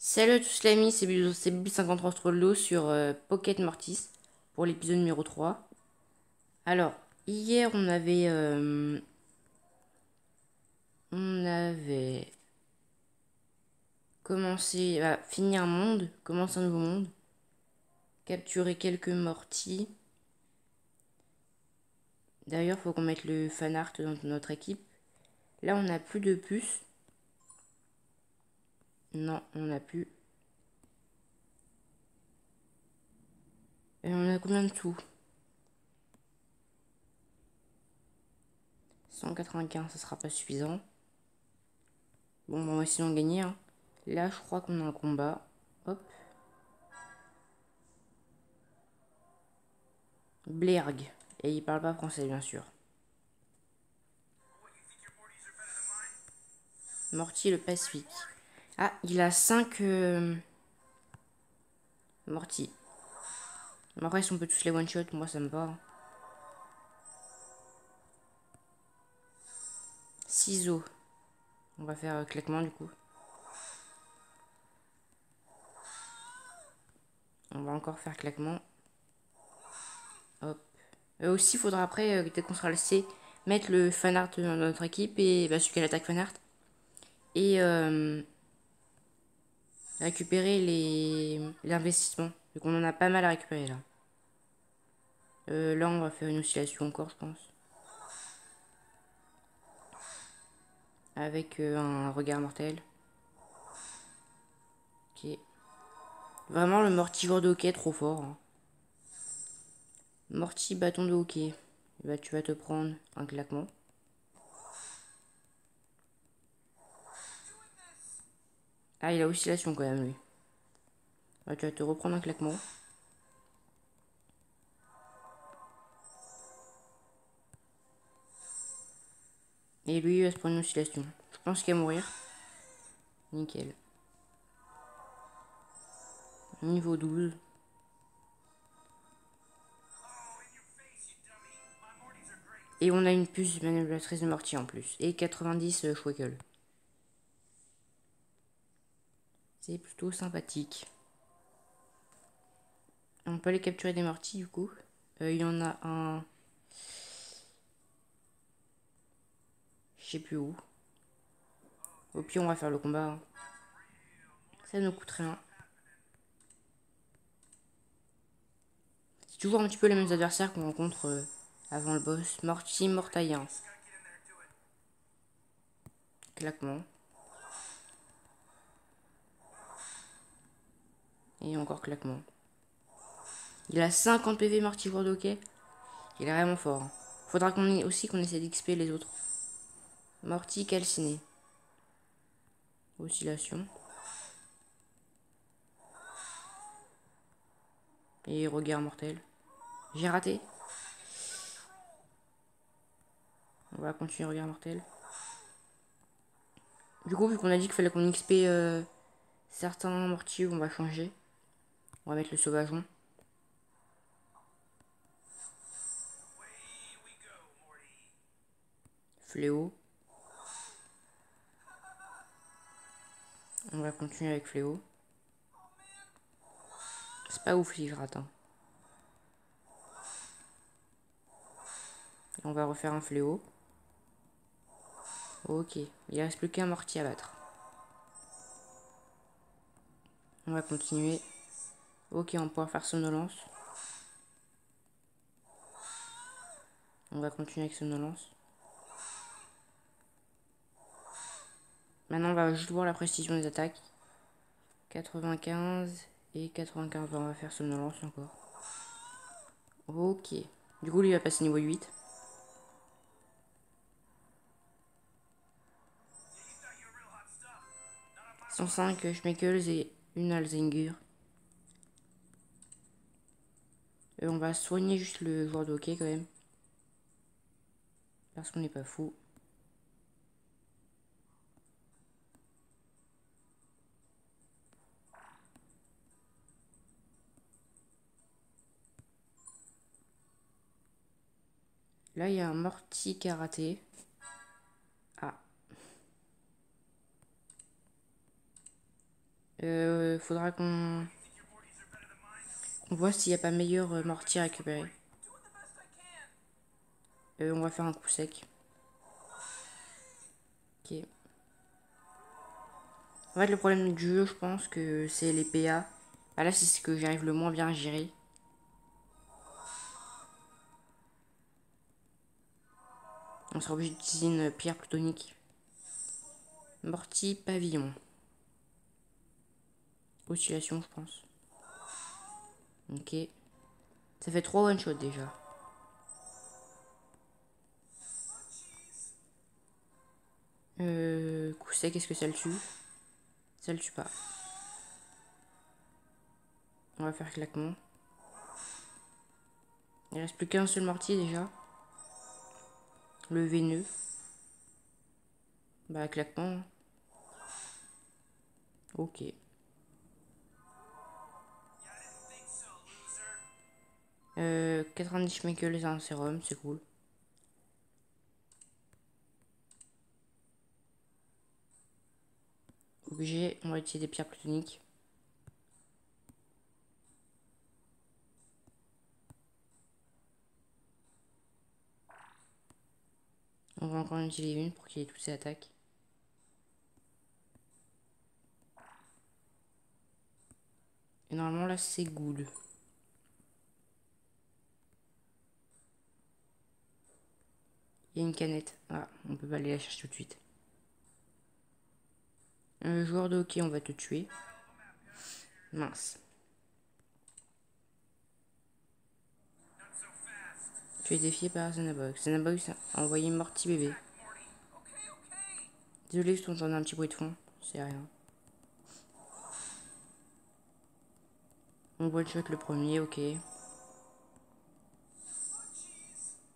Salut à tous les amis, c'est Bibi53 Trollo sur Pocket Mortis pour l'épisode numéro 3. Alors, hier on avait commencé à finir un monde, commencer un nouveau monde, capturer quelques mortis. D'ailleurs, faut qu'on mette le fan art dans notre équipe. Là, on n'a plus de puces. Non, on n'a plus. Et on a combien de sous? 195, ça sera pas suffisant. Bon, on va essayer d'en gagner, hein. Là, je crois qu'on a un combat. Hop. Blerg. Et il parle pas français, bien sûr. Morty le Pacifique. Ah, il a 5 Morty. Après, si on peut tous les one-shot, moi ça me va. Ciseaux. On va faire claquement du coup. On va encore faire claquement. Hop. Aussi, il faudra après, dès qu'on sera le C, mettre le fanart dans notre équipe et celui qui a l'attaque fanart. Et récupérer l'investissement. Donc on en a pas mal à récupérer là. Là, on va faire une oscillation encore, je pense. Avec un regard mortel. Ok. Vraiment, le Morty joueur de hockey, trop fort, hein. Morty bâton de hockey. Bah, tu vas te prendre un claquement. Ah, il a oscillation quand même, lui. Bah, tu vas te reprendre un claquement. Et lui, il va se prendre une oscillation. Je pense qu'il va mourir. Nickel. Niveau 12. Et on a une puce manipulatrice de Morty en plus. Et 90 Schweckel. C'est plutôt sympathique. On peut aller capturer des Morty du coup. Il y en a un. Je sais plus où. Au pire, on va faire le combat, hein. Ça ne coûte rien. C'est toujours un petit peu les mêmes adversaires qu'on rencontre avant le boss. Morty, Mortaillant. Claquement. Et encore claquement. Il a 50 PV Morty joueur de hockey. Il est vraiment fort, hein. Faudra qu'on essaie d'XP les autres. Morty calciné. Oscillation. Et regard mortel. J'ai raté. On va continuer regard mortel. Du coup, vu qu'on a dit qu'il fallait qu'on XP certains mortiers, on va changer. On va mettre le sauvageon. Fléau. On va continuer avec Fléau. C'est pas ouf si je rate, hein. Et on va refaire un Fléau. Ok. Il reste plus qu'un mortier à battre. On va continuer. Ok, on pourra faire somnolence. On va continuer avec somnolence. Maintenant, on va juste voir la précision des attaques. 95 et 95. On va faire somnolence encore. Ok. Du coup, lui, il va passer niveau 8. « 105 Schmeckles et une Alzinger. Et on va soigner juste le joueur de hockey quand même. Parce qu'on n'est pas fou. Là, il y a un Morty karaté. Ah. Faudra qu'on voit s'il n'y a pas meilleur mortier à récupérer. On va faire un coup sec. Ok. En fait, le problème du jeu, je pense que c'est les PA. Bah là, c'est ce que j'arrive le moins bien à gérer. On sera obligé d'utiliser une pierre plutonique. Mortier pavillon. Oscillation, je pense. Ok. Ça fait 3 one-shots déjà. Coup sec, est-ce que ça le tue? Ça le tue pas. On va faire claquement. Il reste plus qu'un seul mortier déjà. Le veineux. Bah claquement. Ok. 90 schmeckles et un sérum, c'est cool. Obligé, on va utiliser des pierres plutoniques. On va encore en utiliser une pour qu'il ait toutes ses attaques. Et normalement là c'est good. Il y a une canette. Ah, on peut pas aller la chercher tout de suite. Joueur de hockey, on va te tuer. Mince. Tu es défié par Xenabox. Xenabox a envoyé Morty bébé. Désolé si tu entends un petit bruit de fond. C'est rien. On one-shot le premier, ok.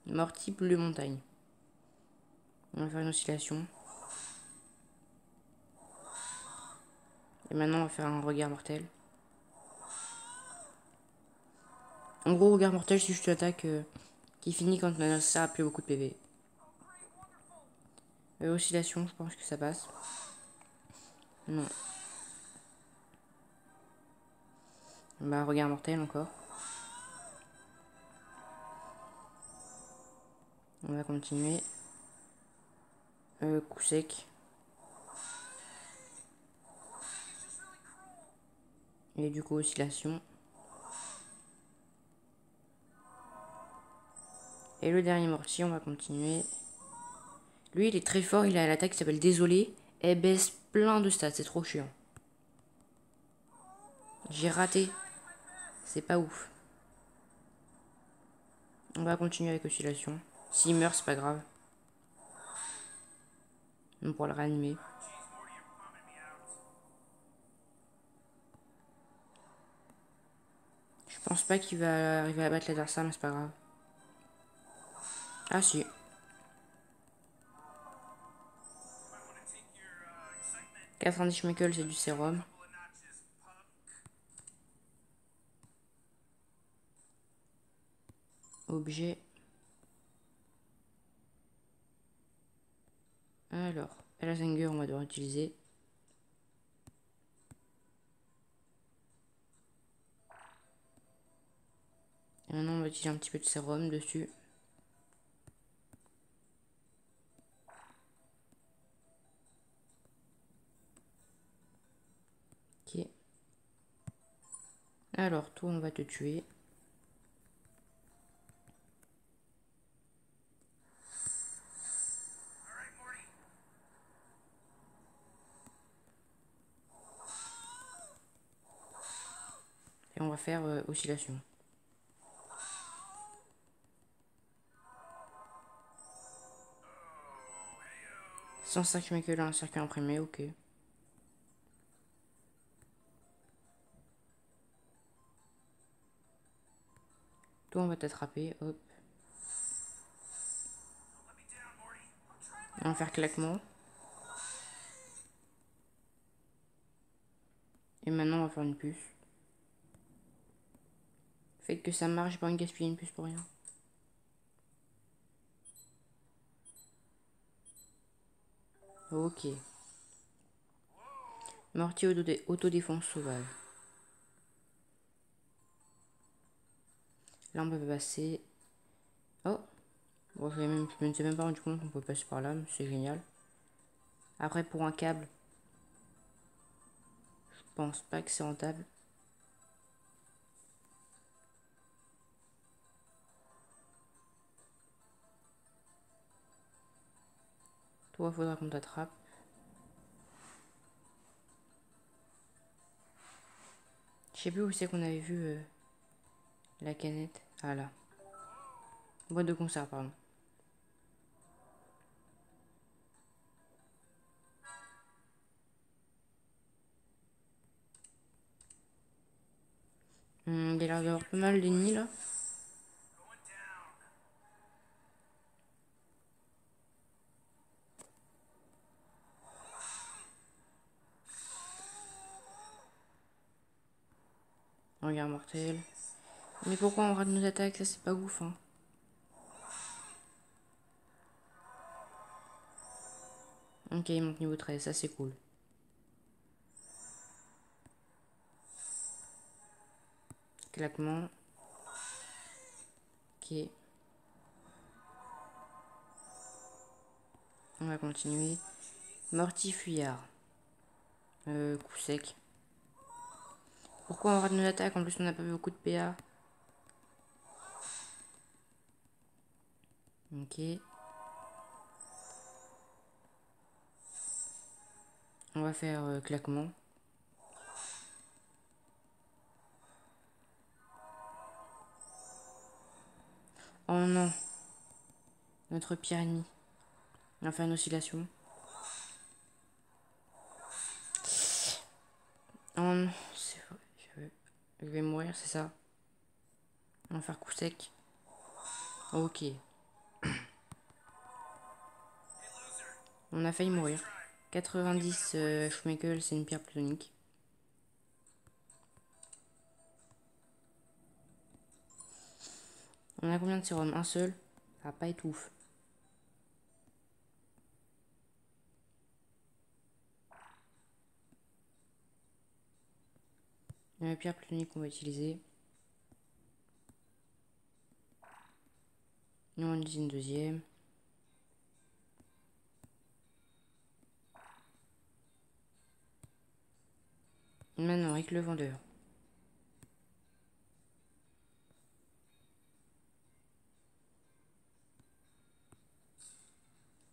Morty bleu montagne. On va faire une oscillation. Et maintenant on va faire un regard mortel. En gros, regard mortel, c'est juste une attaque qui finit quand on a plus beaucoup de PV. Oscillation, je pense que ça passe. Non. Bah, regard mortel encore. On va continuer. Coup sec. Et du coup, oscillation. Et le dernier mortier, on va continuer. Lui, il est très fort. Il a l'attaque qui s'appelle Désolé. Elle baisse plein de stats. C'est trop chiant. J'ai raté. C'est pas ouf. On va continuer avec oscillation. S'il meurt, c'est pas grave. On pourra le réanimer. Je pense pas qu'il va arriver à battre l'adversaire, mais c'est pas grave. Ah si. « 90 schmeckles, c'est du sérum. Objet. Alors, Elzanger, on va devoir utiliser. Et maintenant, on va utiliser un petit peu de sérum dessus. Ok. Alors, toi, on va te tuer. Et on va faire oscillation. 105 schmeckles, un circuit imprimé, ok. Toi, on va t'attraper, hop. On va faire claquement. Et maintenant, on va faire une puce. Faites que ça marche, j'ai pas envie de gaspiller une puce pour rien. Ok. Mortier autodéfense sauvage. Là on peut passer. Oh, bon, je ne sais même pas rendu compte qu'on peut passer par là, mais c'est génial. Après pour un câble, je pense pas que c'est rentable. Toi, faudra qu'on t'attrape. Je sais plus où c'est qu'on avait vu la canette. Ah là. Boîte de conserve, pardon. Il y a l'air d'avoir pas mal d'ennemis là. Regard mortel. Mais pourquoi on rate nos attaques? Ça c'est pas ouf hein. Ok, il monte niveau 13, ça c'est cool. Claquement. Ok. On va continuer. Mortifuyard. Coup sec. Pourquoi on rate nos attaques? En plus on n'a pas beaucoup de PA. Ok. On va faire claquement. Oh non. Notre pire ennemi. On va faire une oscillation. Oh non. Je vais mourir, c'est ça. On va faire coup sec. Ok. On a failli mourir. 90 Schmeckel, c'est une pierre plutonique. On a combien de sérum? Un seul. Ça va pas être ouf. La pierre plutonique qu'on va utiliser. Nous on utilise une deuxième. Maintenant avec le vendeur.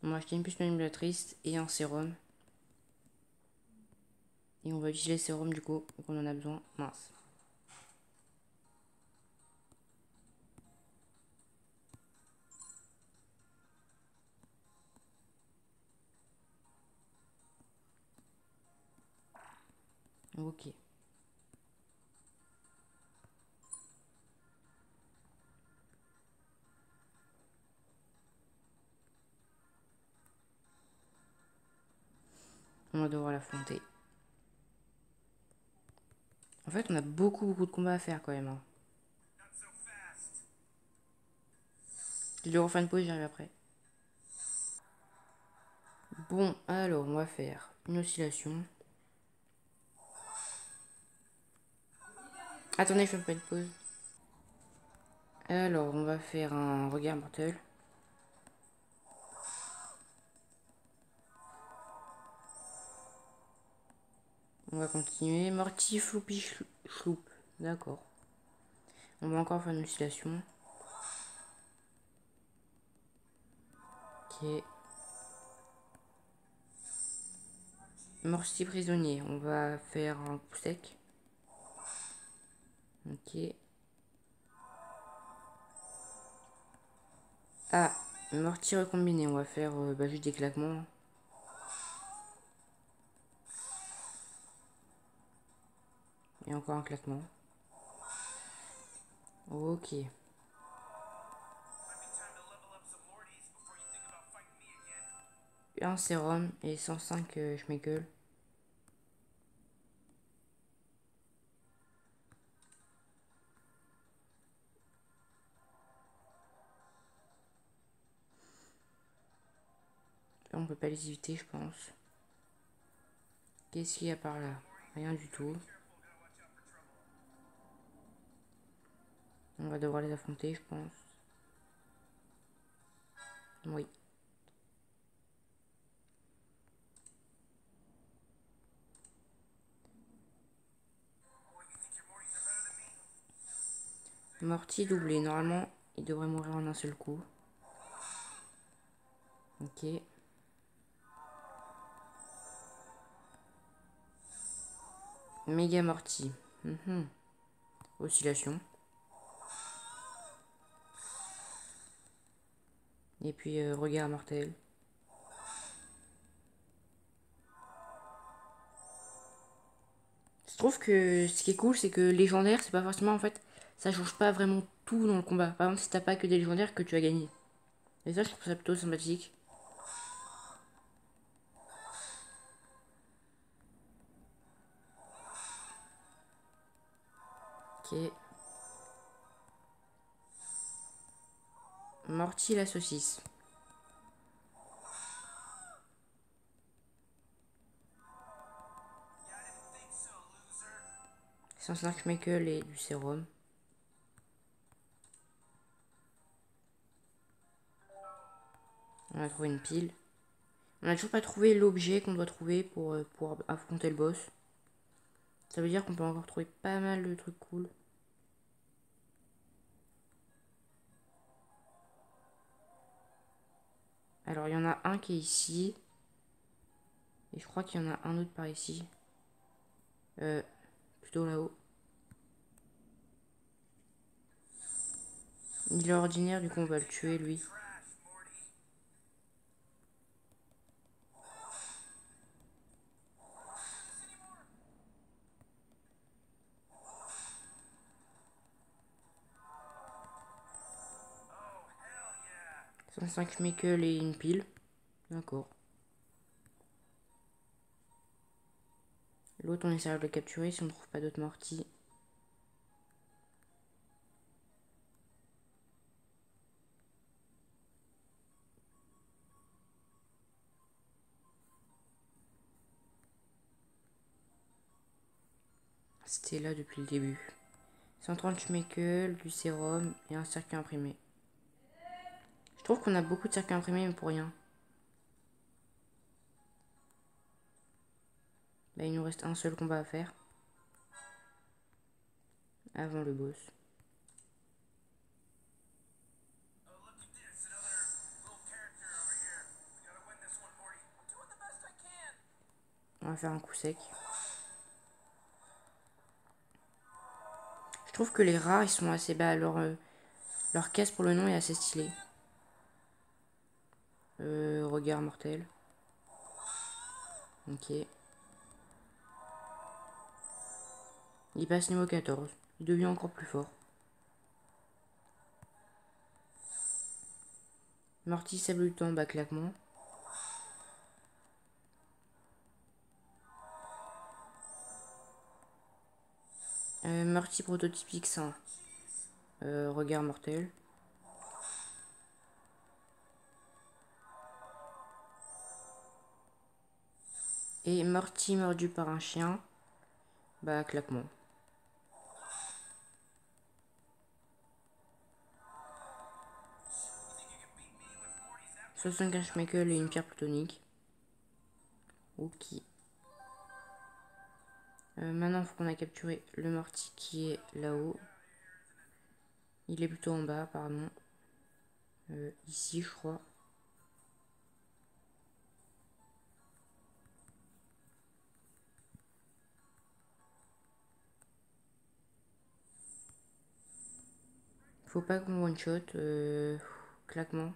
On va acheter une puce manipulatrice et un sérum. Et on va utiliser le sérum du coup, donc on en a besoin. Mince. Ok. On va devoir l'affronter. En fait, on a beaucoup de combats à faire quand même. Hein. Je vais refaire une pause, j'arrive après. Bon, alors on va faire une oscillation. Attendez, je fais pas une pause. Alors, on va faire un regard mortel. On va continuer. Morty, Floupy, Chloup. D'accord. On va encore faire une oscillation. Ok. Morty prisonnier. On va faire un coup sec. Ok. Ah, Morty recombiné. On va faire juste des claquements. Et encore un claquement. Ok. Un sérum et 105 schmeckel. Là, on peut pas les éviter, je pense. Qu'est-ce qu'il y a par là? Rien du tout. On va devoir les affronter, je pense. Oui. Morty doublé. Normalement, il devrait mourir en un seul coup. Ok. Méga Morty. Oscillation. Et puis regard mortel. Je trouve que ce qui est cool, c'est que légendaire, c'est pas forcément en fait, ça change pas vraiment tout dans le combat. Par exemple, si t'as pas que des légendaires, que tu as gagné. Et ça, je trouve ça plutôt sympathique. Ok. Morty la saucisse. 105 Michael et du sérum. On a trouvé une pile. On a toujours pas trouvé l'objet qu'on doit trouver pour affronter le boss. Ça veut dire qu'on peut encore trouver pas mal de trucs cool. Alors il y en a un qui est ici. Et je crois qu'il y en a un autre par ici. Plutôt là-haut. Il est ordinaire, du coup on va le tuer lui. « 105 Michael et une pile. D'accord. L'autre on essaiera de le capturer si on ne trouve pas d'autres Morty. C'était là depuis le début. 130 schmeckle, du sérum et un circuit imprimé. Je trouve qu'on a beaucoup de circuits imprimés mais pour rien. Là il nous reste un seul combat à faire. Avant le boss. On va faire un coup sec. Je trouve que les rares ils sont assez bas. Leur caisse pour le nom est assez stylée. Regard mortel. Ok. Il passe niveau 14. Il devient encore plus fort. Morty sable du temps, bas claquement. Morty prototypique sain. Regard mortel. Et Morty mordu par un chien. Bah claquement. 75 schmeckle et une pierre plutonique. Ok. Maintenant, il faut qu'on a capturé le Morty qui est là-haut. Il est plutôt en bas, apparemment. Ici, je crois. Faut pas qu'on one-shot. Claquement.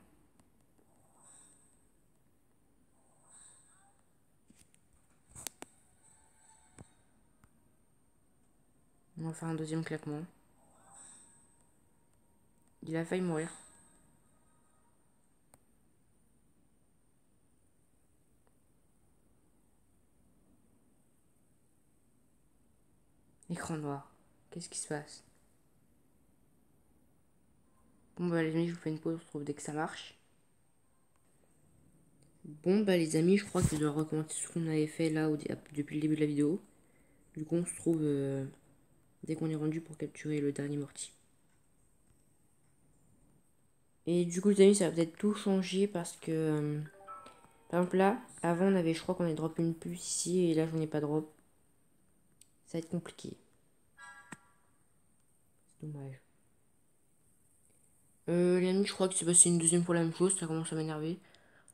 On va faire un deuxième claquement. Il a failli mourir. Écran noir. Qu'est-ce qui se passe? Bon bah les amis, je vous fais une pause, je trouve dès que ça marche. Bon bah les amis, je crois que je dois recommencer ce qu'on avait fait là depuis le début de la vidéo. Du coup on se trouve dès qu'on est rendu pour capturer le dernier mortier. Et du coup les amis, ça va peut-être tout changer parce que par exemple là, avant on avait, je crois qu'on avait drop une puce ici et là j'en ai pas drop. Ça va être compliqué. C'est dommage. Les amis, je crois que c'est passé une deuxième fois la même chose, ça commence à m'énerver.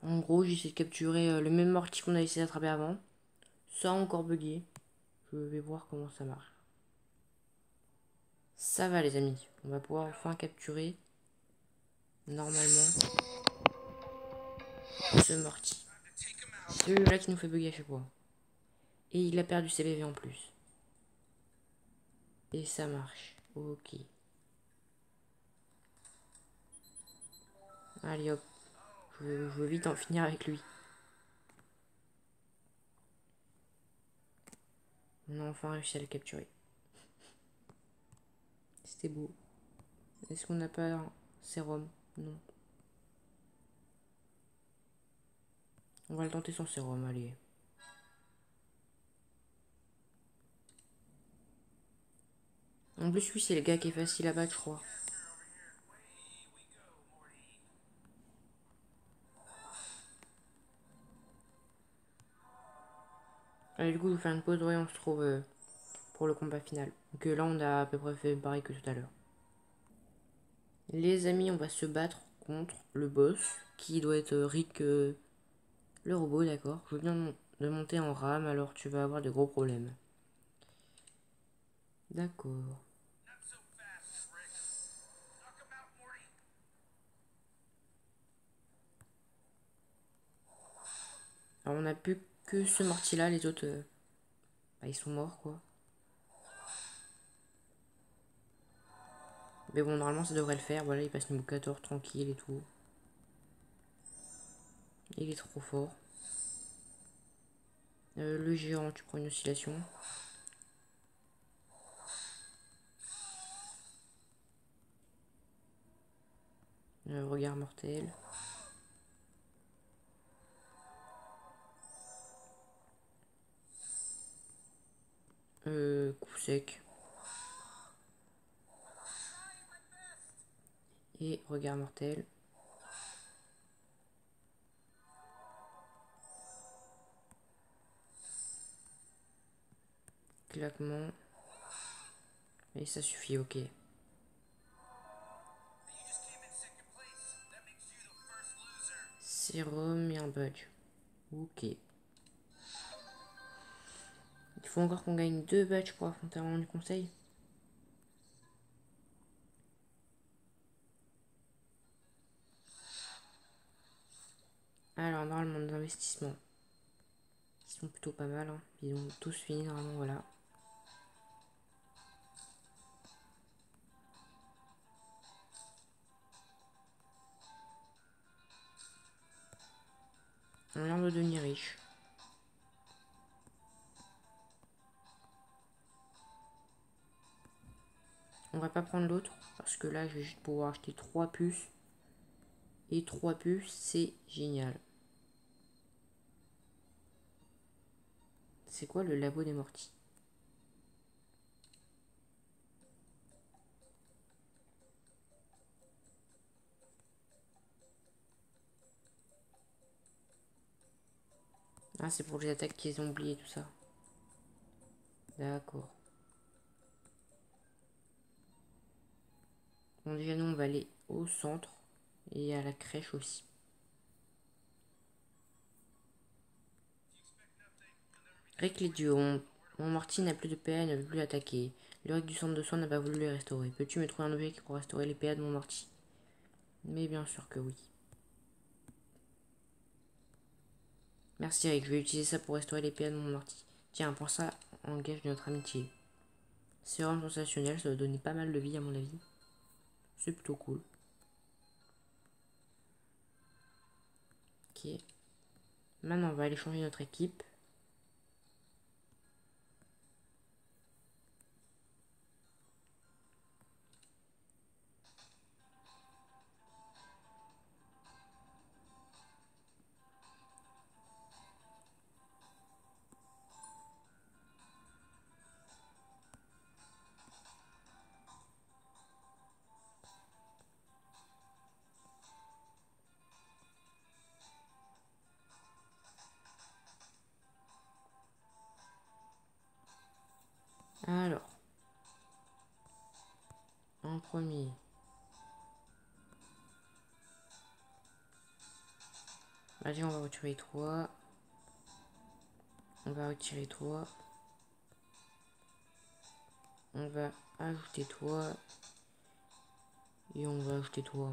En gros, j'essaie de capturer le même mortier qu'on a essayé d'attraper avant. Ça a encore bugué. Je vais voir comment ça marche. Ça va les amis, on va pouvoir enfin capturer normalement ce mortier. C'est celui-là qui nous fait bugger à chaque fois. Et il a perdu ses PV en plus. Et ça marche. Ok. Allez hop. Je veux vite en finir avec lui. On a enfin réussi à le capturer. C'était beau. Est-ce qu'on n'a pas un sérum? Non. On va le tenter sans sérum, allez. En plus, lui, c'est le gars qui est facile à battre, je crois. Allez, du coup, je vais faire une pause. Ouais, on se trouve pour le combat final. Donc là, on a à peu près fait pareil que tout à l'heure. Les amis, on va se battre contre le boss, qui doit être Rick le robot, d'accord. Je viens de monter en rame, alors tu vas avoir de gros problèmes. D'accord. Alors on n'a plus que ce mortier là, les autres, bah, ils sont morts quoi. Mais bon, normalement ça devrait le faire. Voilà, il passe niveau 14 tranquille et tout. Il est trop fort. Le géant, tu prends une oscillation. Regard mortel. Coup sec. Et regard mortel. Claquement. Et ça suffit, ok. Sérum et un badge. Ok. Il faut encore qu'on gagne 2 badges pour affronter un du conseil. Alors, normalement, nos investissements, ils sont plutôt pas mal. Hein. Ils ont tous fini, normalement, voilà. On vient de devenir riche. On va pas prendre l'autre, parce que là, je vais juste pouvoir acheter 3 puces. Et 3 puces, c'est génial. C'est quoi le labo des mortis? Ah, c'est pour les attaques qu'ils ont oublié tout ça. D'accord. Bon, déjà, nous, on va aller au centre et à la crèche aussi. Rick les dieux, mon Morty n'a plus de PA et ne veut plus attaquer. Le Rick du centre de soins n'a pas voulu les restaurer. Peux-tu me trouver un objet qui pourra restaurer les PA de mon Morty? Mais bien sûr que oui. Merci Rick, je vais utiliser ça pour restaurer les PA de mon Morty. Tiens, prends ça en gage de notre amitié. Sérum sensationnel, ça va donner pas mal de vie à mon avis. C'est plutôt cool. Ok. Maintenant, on va aller changer notre équipe. Alors, en premier. Vas-y, on va retirer toi. On va retirer toi. On va ajouter toi. Et on va ajouter toi.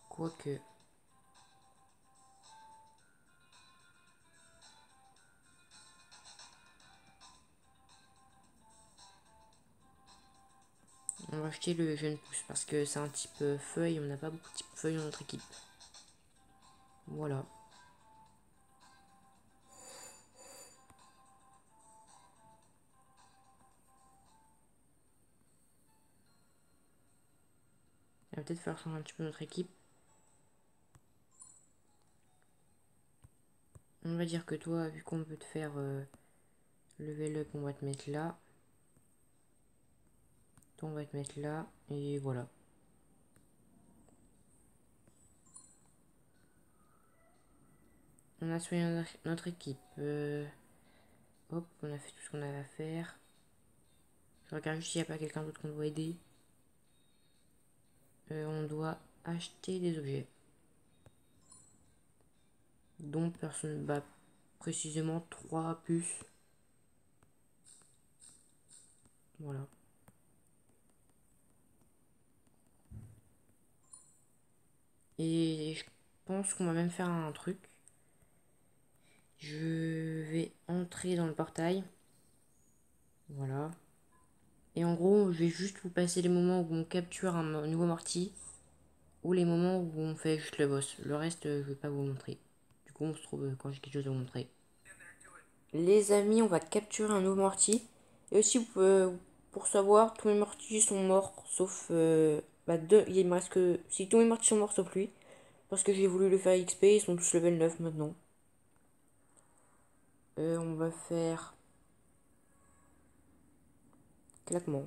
Quoique. On va acheter le jeune pousse parce que c'est un type feuille. On n'a pas beaucoup de type feuille dans notre équipe. Voilà. Ça va peut-être faire changer un petit peu notre équipe. On va dire que toi, vu qu'on peut te faire level up, on va te mettre là. Toi, on va te mettre là. Et voilà. On a soigné notre équipe. Hop, on a fait tout ce qu'on avait à faire. Je regarde juste s'il n'y a pas quelqu'un d'autre qu'on doit aider. On doit acheter des objets. Dont personne. Bah, précisément 3 puces. Voilà. Et je pense qu'on va même faire un truc. Je vais entrer dans le portail. Voilà. Et en gros, je vais juste vous passer les moments où on capture un nouveau morty. Ou les moments où on fait juste le boss. Le reste, je vais pas vous montrer. Du coup, on se trouve quand j'ai quelque chose à vous montrer. Les amis, on va capturer un nouveau morty. Et aussi, pour savoir, tous mes mortys sont morts. Sauf deux. Il me reste que. Si tous mes mortys sont morts, sauf lui. Parce que j'ai voulu le faire XP, ils sont tous level 9 maintenant. On va faire. Claquement.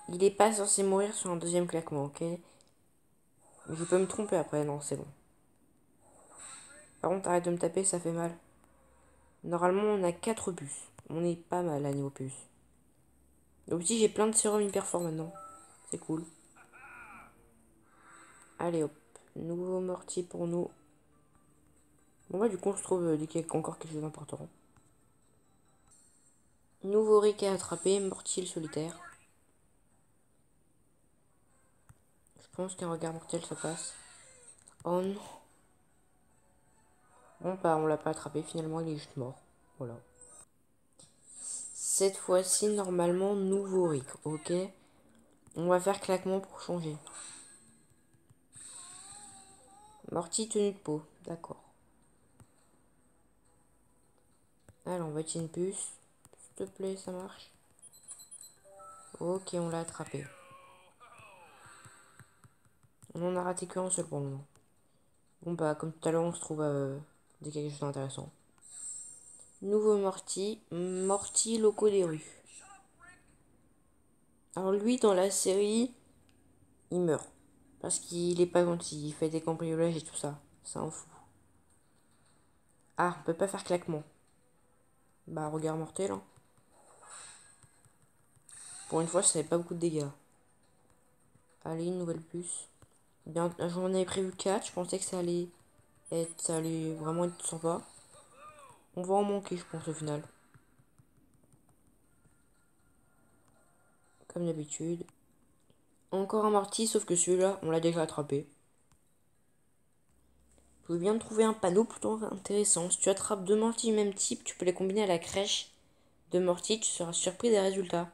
Il est pas censé mourir sur un deuxième claquement, ok? Mais je peux me tromper après, non, c'est bon. Par contre, arrête de me taper, ça fait mal. Normalement, on a 4 puces. On est pas mal à niveau puces. Donc si j'ai plein de sérum hyper fort maintenant. C'est cool. Allez hop. Nouveau mortier pour nous. Bon bah du coup on se trouve dès qu'il y a encore quelque chose d'important. Nouveau Rick à attraper, mortier le solitaire. Je pense qu'un regard mortel ça passe. Oh non. Bon bah on l'a pas attrapé, finalement il est juste mort. Voilà. Cette fois-ci normalement nouveau Rick, ok. On va faire claquement pour changer. Morty tenue de peau, d'accord. Alors on va tirer une puce. S'il te plaît, ça marche. Ok, on l'a attrapé. On en a raté qu'un seul pour le moment. Bon bah comme tout à l'heure on se trouve dès quelque chose d'intéressant. Nouveau Morty, Morty locaux des rues. Alors lui dans la série, il meurt. Parce qu'il est pas gentil, il fait des cambriolages et tout ça. C'est un fou. Ah, on peut pas faire claquement. Bah regard mortel hein. Pour une fois ça fait pas beaucoup de dégâts. Allez, une nouvelle puce. Bien, j'en avais prévu 4, je pensais que ça allait vraiment être sympa. On va en manquer je pense au final. Comme d'habitude. Encore un Morty, sauf que celui-là, on l'a déjà attrapé. Je viens de trouver un panneau plutôt intéressant. Si tu attrapes 2 Morty du même type, tu peux les combiner à la crèche de Morty, tu seras surpris des résultats.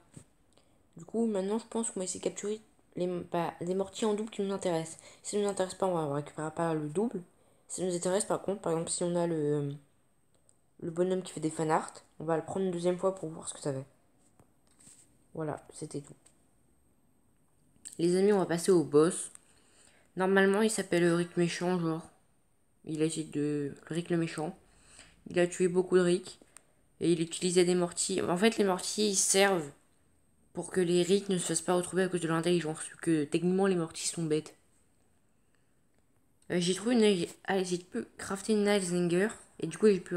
Du coup, maintenant, je pense qu'on va essayer de capturer les Morty en double qui nous intéressent. Si ça ne nous intéresse pas, on va récupérer pas le double. Si ça nous intéresse, par contre, par exemple, si on a le bonhomme qui fait des fanarts, on va le prendre une deuxième fois pour voir ce que ça fait. Voilà, c'était tout. Les amis, on va passer au boss. Normalement, il s'appelle Rick Méchant, genre. Il a essayé de... Rick le Méchant. Il a tué beaucoup de Rick. Et il utilisait des mortiers. En fait, les mortiers, ils servent pour que les Rick ne se fassent pas retrouver à cause de l'intelligence. Que techniquement, les mortiers sont bêtes. J'ai trouvé une... Ah, j'ai pu crafter une Nilesinger. Et du coup, j'ai pu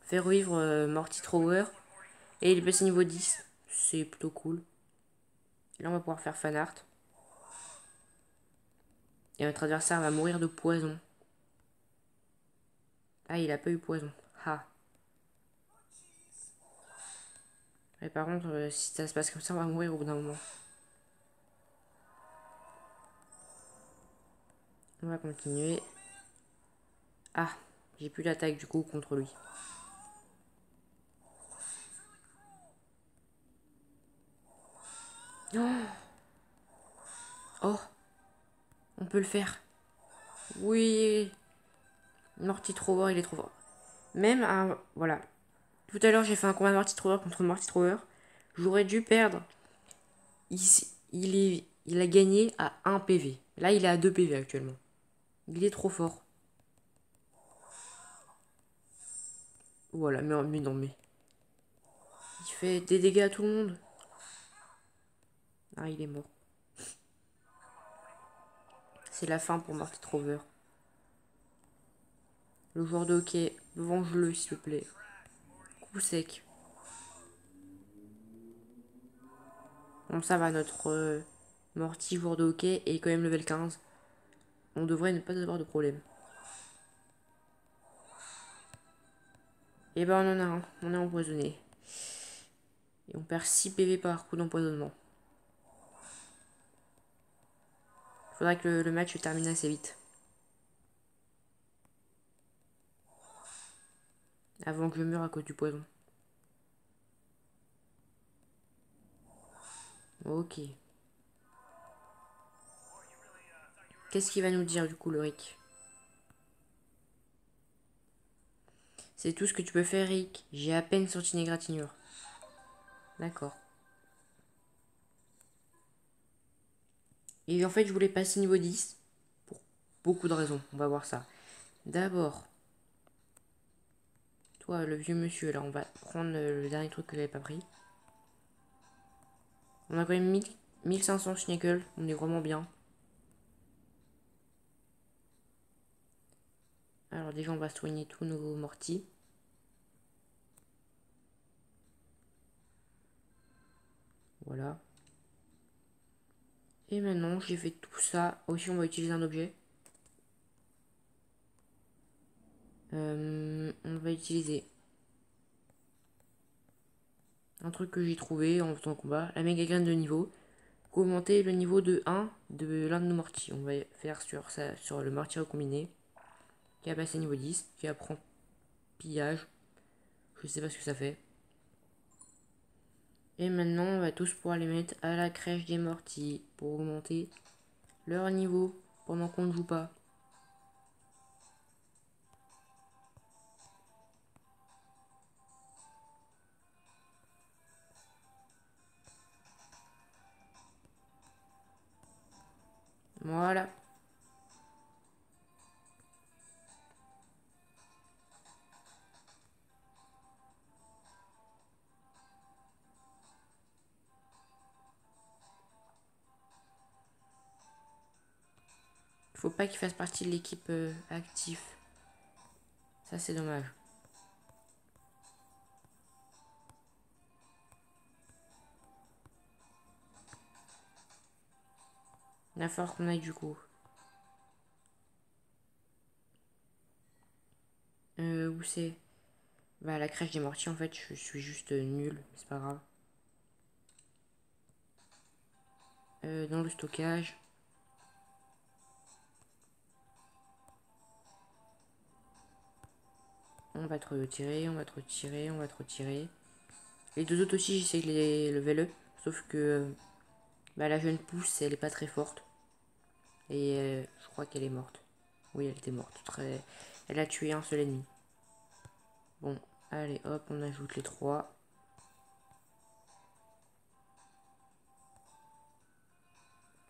faire revivre Morty Thrower. Et il est passé niveau 10. C'est plutôt cool. Là, on va pouvoir faire fan art. Et notre adversaire va mourir de poison. Ah, il a pas eu poison. Ah. Et par contre, si ça se passe comme ça, on va mourir au bout d'un moment. On va continuer. Ah, j'ai plus d'attaque du coup contre lui. Oh, oh, on peut le faire. Oui. Morty Thrower, il est trop fort. Même à... Voilà. Tout à l'heure, j'ai fait un combat Morty Thrower contre Morty Thrower. J'aurais dû perdre. Il a gagné à 1 PV. Là, il est à 2 PV actuellement. Il est trop fort. Voilà, mais non, mais... Il fait des dégâts à tout le monde. Ah, il est mort. C'est la fin pour Morty Thrower. Le joueur de hockey, venge-le s'il te plaît. Coup sec. Bon, ça va, notre Morty, joueur de hockey, est quand même level 15. On devrait ne pas avoir de problème. Et ben on en a un, on est empoisonné. Et on perd 6 PV par coup d'empoisonnement. Il faudra que le match se termine assez vite. Avant que je meure à cause du poison. Ok. Qu'est-ce qu'il va nous dire du coup, le Rick? C'est tout ce que tu peux faire, Rick. J'ai à peine sorti une égratignure. D'accord. Et en fait, je voulais passer niveau 10. Pour beaucoup de raisons. On va voir ça. D'abord, toi, le vieux monsieur, là, on va prendre le dernier truc que j'avais pas pris. On a quand même 1500 schneckels. On est vraiment bien. Alors déjà, on va soigner tous nos mortis. Voilà. Et maintenant, j'ai fait tout ça. Aussi, on va utiliser un objet. On va utiliser un truc que j'ai trouvé en faisant le combat. La méga graine de niveau. Pour augmenter le niveau de 1 de l'un de nos mortiers. On va faire sur, ça, sur le mortier recombiné. Qui a passé niveau 10. Qui apprend pillage. Je sais pas ce que ça fait. Et maintenant, on va tous pouvoir les mettre à la crèche des mortiers. Pour augmenter leur niveau. Pendant qu'on ne joue pas. Voilà. Faut pas qu'il fasse partie de l'équipe active. Ça, c'est dommage. Il va falloir qu'on aille du coup. Où c'est? Bah, la crèche des mortiers, en fait, je suis juste nul. C'est pas grave. Dans le stockage. On va te retirer, on va te retirer, on va te retirer. Les deux autres aussi, j'essaie de les level up. Sauf que bah, la jeune pousse, elle est pas très forte. Et je crois qu'elle est morte. Oui, elle était morte. Elle a tué un seul ennemi. Bon, allez, hop, on ajoute les 3.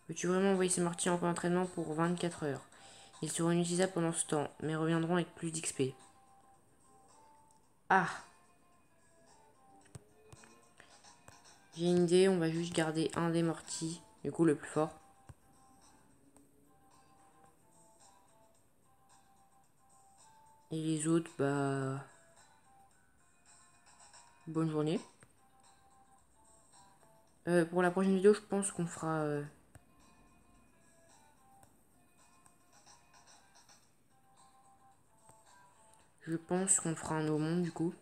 Peux-tu vraiment envoyer ces mortiers en camp d'entraînement pour 24 heures? Ils seront inutilisables pendant ce temps, mais reviendront avec plus d'XP. Ah! J'ai une idée, on va juste garder un des mortis, du coup le plus fort. Et les autres, bah... bonne journée. Pour la prochaine vidéo, je pense qu'on fera... je pense qu'on fera un nouveau monde, du coup.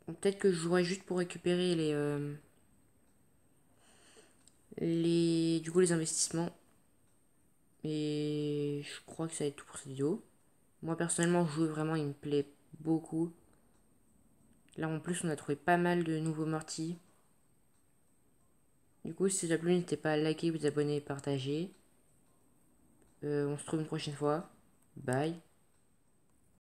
Peut-être que je jouerai juste pour récupérer du coup, les investissements. Et je crois que ça va être tout pour cette vidéo. Moi, personnellement, jouer vraiment, il me plaît beaucoup. Là, en plus, on a trouvé pas mal de nouveaux mortiers. Du coup, si ça vous a plu, n'hésitez pas à liker, vous abonner et partager. On se retrouve une prochaine fois. Bye.